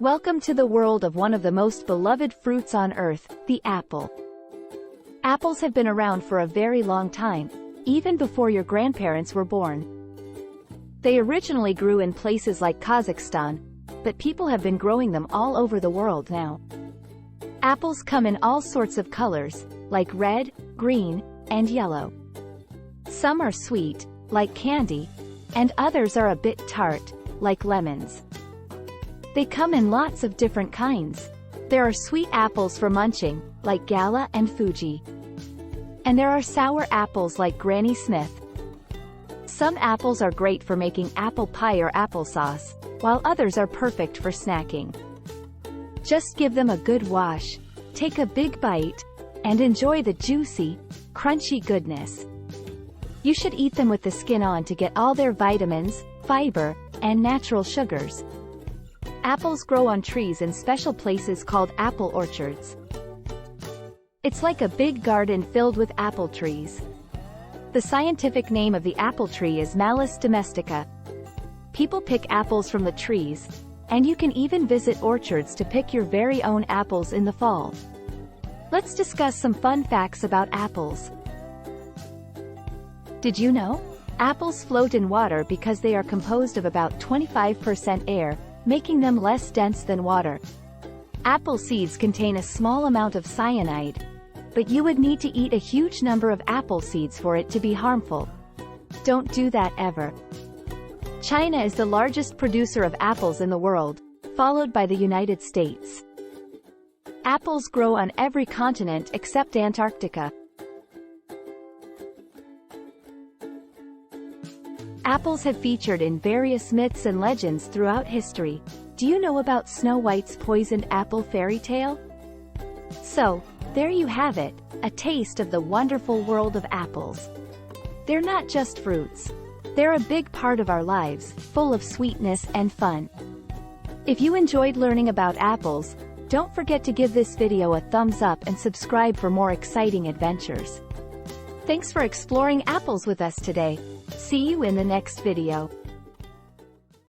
Welcome to the world of one of the most beloved fruits on earth, the apple. Apples have been around for a very long time, even before your grandparents were born. They originally grew in places like Kazakhstan, but people have been growing them all over the world now. Apples come in all sorts of colors, like red, green, and yellow. Some are sweet, like candy, and others are a bit tart, like lemons. They come in lots of different kinds. There are sweet apples for munching, like Gala and Fuji. And there are sour apples like Granny Smith. Some apples are great for making apple pie or applesauce, while others are perfect for snacking. Just give them a good wash, take a big bite, and enjoy the juicy, crunchy goodness. You should eat them with the skin on to get all their vitamins, fiber, and natural sugars. Apples grow on trees in special places called apple orchards. It's like a big garden filled with apple trees. The scientific name of the apple tree is Malus domestica. People pick apples from the trees, and you can even visit orchards to pick your very own apples in the fall. Let's discuss some fun facts about apples. Did you know? Apples float in water because they are composed of about 25% air, making them less dense than water. Apple seeds contain a small amount of cyanide, but you would need to eat a huge number of apple seeds for it to be harmful. Don't do that ever. China is the largest producer of apples in the world, followed by the United States. Apples grow on every continent except Antarctica. Apples have featured in various myths and legends throughout history. Do you know about Snow White's poisoned apple fairy tale? So, there you have it, a taste of the wonderful world of apples. They're not just fruits. They're a big part of our lives, full of sweetness and fun. If you enjoyed learning about apples, don't forget to give this video a thumbs up and subscribe for more exciting adventures. Thanks for exploring apples with us today. See you in the next video.